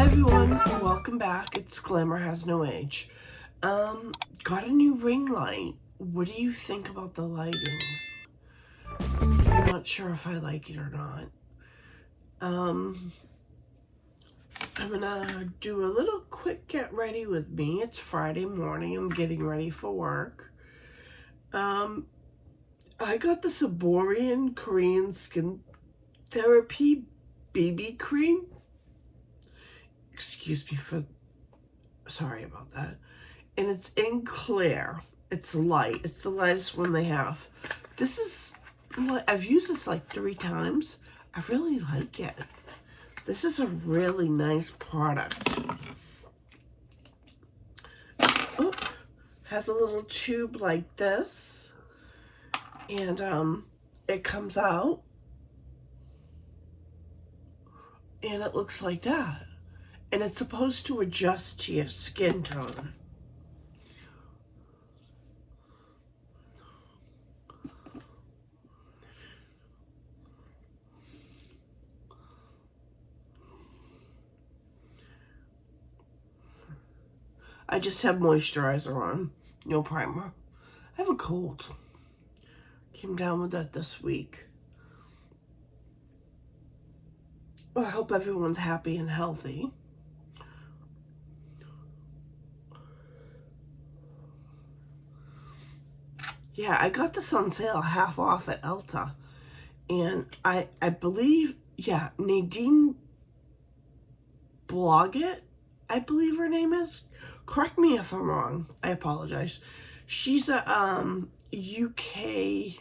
Hi everyone, welcome back. It's Glamour Has No Age. Got a new ring light. What do you think about the lighting? I'm not sure if I like it or not. I'm gonna do a little quick get ready with me. It's Friday morning. I'm getting ready for work. I got the Saborian Korean Skin Therapy BB Cream. Excuse me for... Sorry about that. And it's in clear. It's light. It's the lightest one they have. This is... I've used this like 3 times. I really like it. This is a really nice product. Oh, has a little tube like this. And it comes out. And it looks like that. And it's supposed to adjust to your skin tone. I just have moisturizer on, no primer. I have a cold. Came down with that this week. Well, I hope everyone's happy and healthy. Yeah, I got this on sale half off at Elta. And I believe, yeah, Nadine Blogget, I believe her name is. Correct me if I'm wrong. I apologize. She's a UK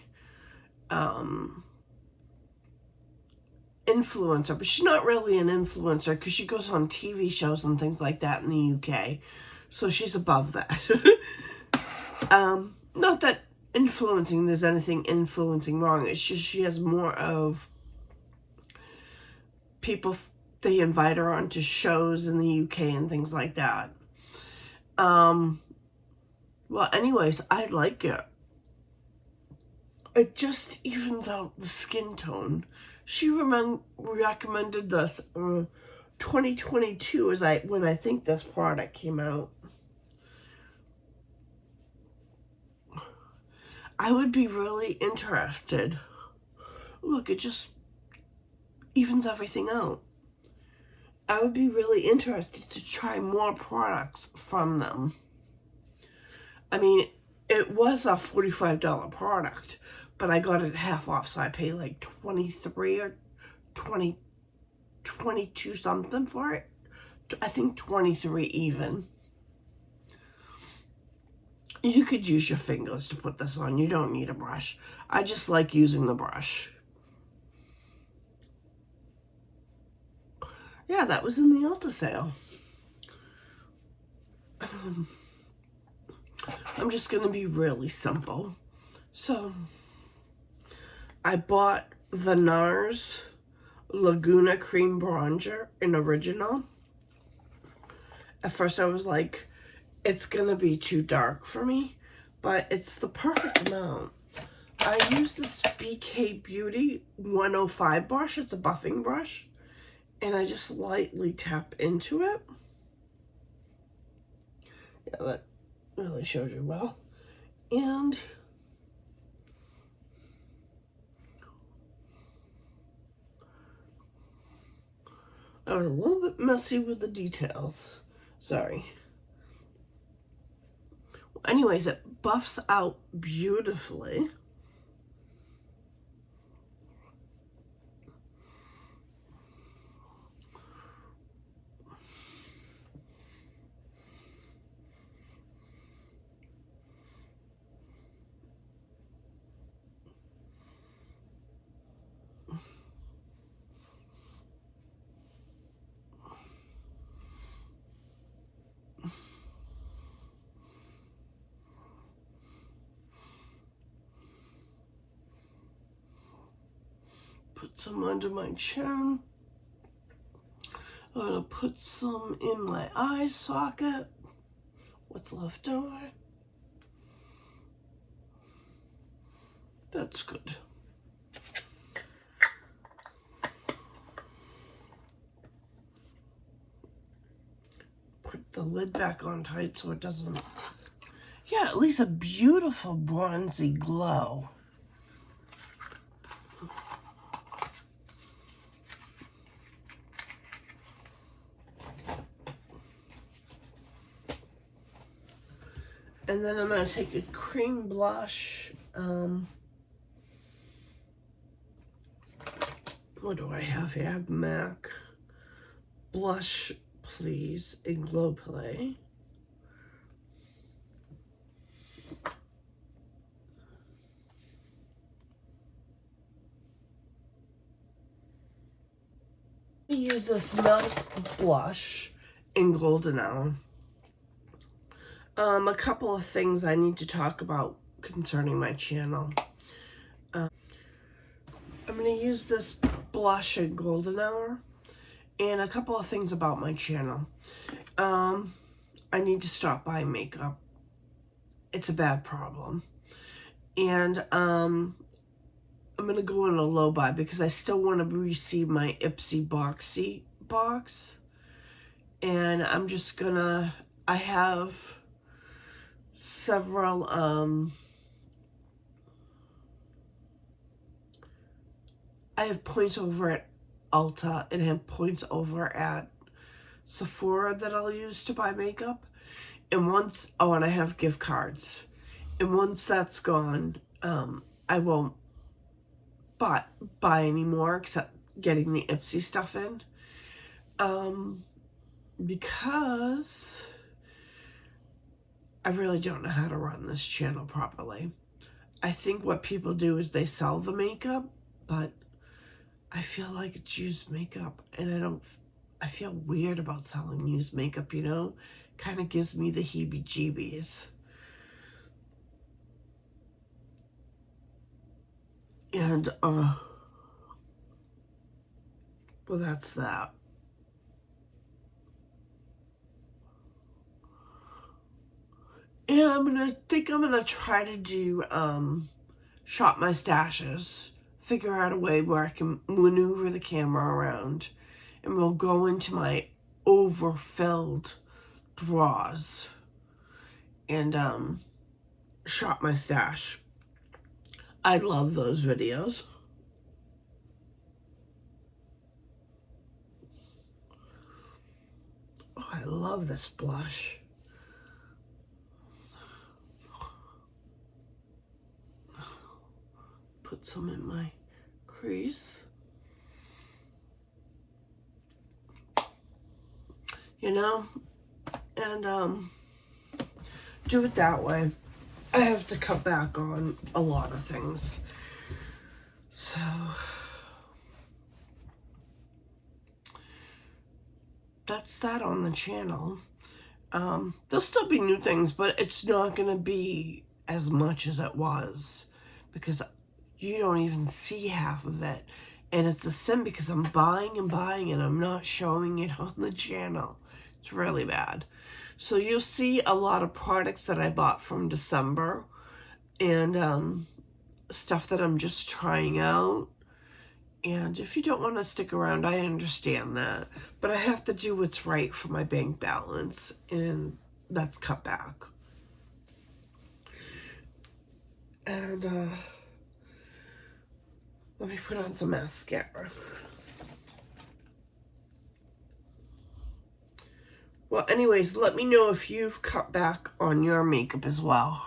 influencer, but she's not really an influencer because she goes on TV shows and things like that in the UK. So she's above that. Not that influencing, there's anything influencing wrong. It's just she has more of people, they invite her onto shows in the UK and things like that. Well, anyways, I like it. It just evens out the skin tone. She recommended this 2022 when I think this product came out. I would be really interested. Look, it just evens everything out. I would be really interested to try more products from them. I mean, it was a $45 product, but I got it half off, so I paid like 23 or 22 something for it. I think 23 even. You could use your fingers to put this on. You don't need a brush. I just like using the brush. Yeah, that was in the Ulta sale. I'm just going to be really simple. So, I bought the NARS Laguna Cream Bronzer in Original. At first I was like, it's going to be too dark for me, but it's the perfect amount. I use this BK Beauty 105 brush. It's a buffing brush. And I just lightly tap into it. Yeah, that really shows you well. And I was a little bit messy with the details. Sorry. Well, anyways, it buffs out beautifully. Put some under my chin. I'm gonna put some in my eye socket. What's left over? That's good. put the lid back on tight so it doesn't... Yeah, at least a beautiful bronzy glow. And then I'm going to take a cream blush. What do I have here? I have MAC Blush Please in Glow Play. I use this Melt Blush in Golden Hour. A couple of things I need to talk about concerning my channel. I'm going to use this blush in Golden Hour, and a couple of things about my channel. I need to stop buying makeup. It's a bad problem. And I'm going to go in a low buy because I still want to receive my Ipsy Boxy box. And I'm just going to, I have several, I have points over at Ulta and have points over at Sephora that I'll use to buy makeup. And once, oh, and I have gift cards. And once that's gone, I won't buy anymore except getting the Ipsy stuff in. Because I really don't know how to run this channel properly. I think what people do is they sell the makeup, but I feel like it's used makeup, and I feel weird about selling used makeup, you know? Kind of gives me the heebie-jeebies. And, well, that's that. And I'm gonna try to do, shop my stashes. Figure out a way where I can maneuver the camera around, and we'll go into my overfilled drawers and shop my stash. I love those videos. Oh, I love this blush. Put some in my crease. You know, and do it that way. I have to cut back on a lot of things. So that's that on the channel. There'll still be new things, but it's not gonna be as much as it was because you don't even see half of it. And it's a sin because I'm buying and buying and I'm not showing it on the channel. It's really bad. So you'll see a lot of products that I bought from December and stuff that I'm just trying out. And if you don't want to stick around, I understand that. But I have to do what's right for my bank balance, and that's cut back. And let me put on some mascara. Well, anyways, let me know if you've cut back on your makeup as well.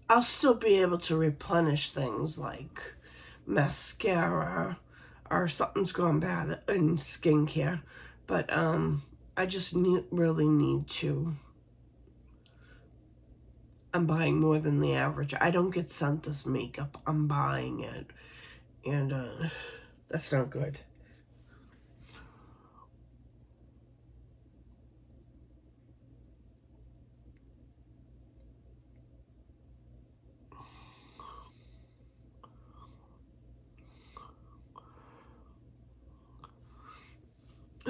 I'll still be able to replenish things like mascara or something's gone bad in skincare. But I just really need to. I'm buying more than the average. I don't get sent this makeup. I'm buying it. And that's not good.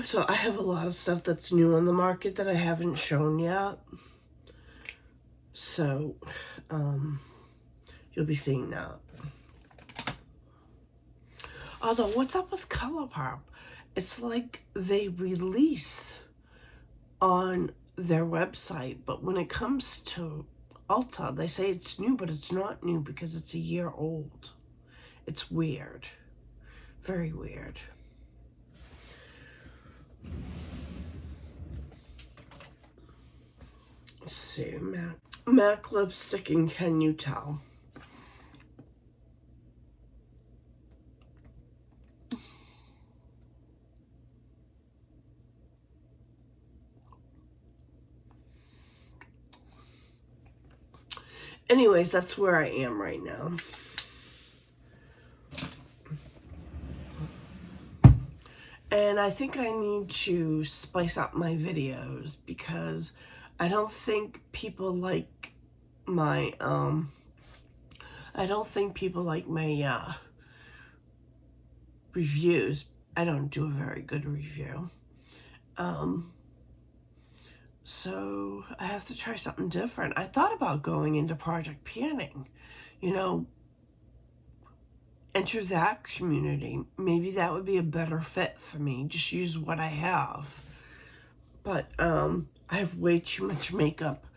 So I have a lot of stuff that's new on the market that I haven't shown yet. So, you'll be seeing that. Although, what's up with ColourPop? It's like they release on their website, but when it comes to Ulta, they say it's new, but it's not new because it's a year old. It's weird. Very weird. Let's see, MAC lipstick and Can You Tell? Anyways, that's where I am right now. And I think I need to spice up my videos because I don't think people like my, reviews. I don't do a very good review. So I have to try something different. I thought about going into project panning, you know, enter that community. Maybe that would be a better fit for me. Just use what I have. But I have way too much makeup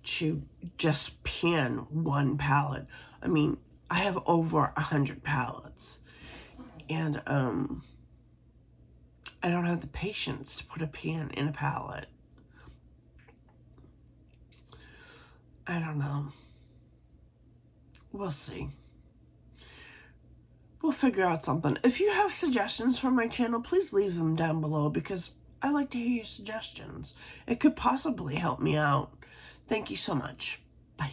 to just pan one palette. I mean, I have over 100 palettes. And I don't have the patience to put a pan in a palette. I don't know. We'll see. We'll figure out something. If you have suggestions for my channel, please leave them down below because I like to hear your suggestions. It could possibly help me out. Thank you so much. Bye.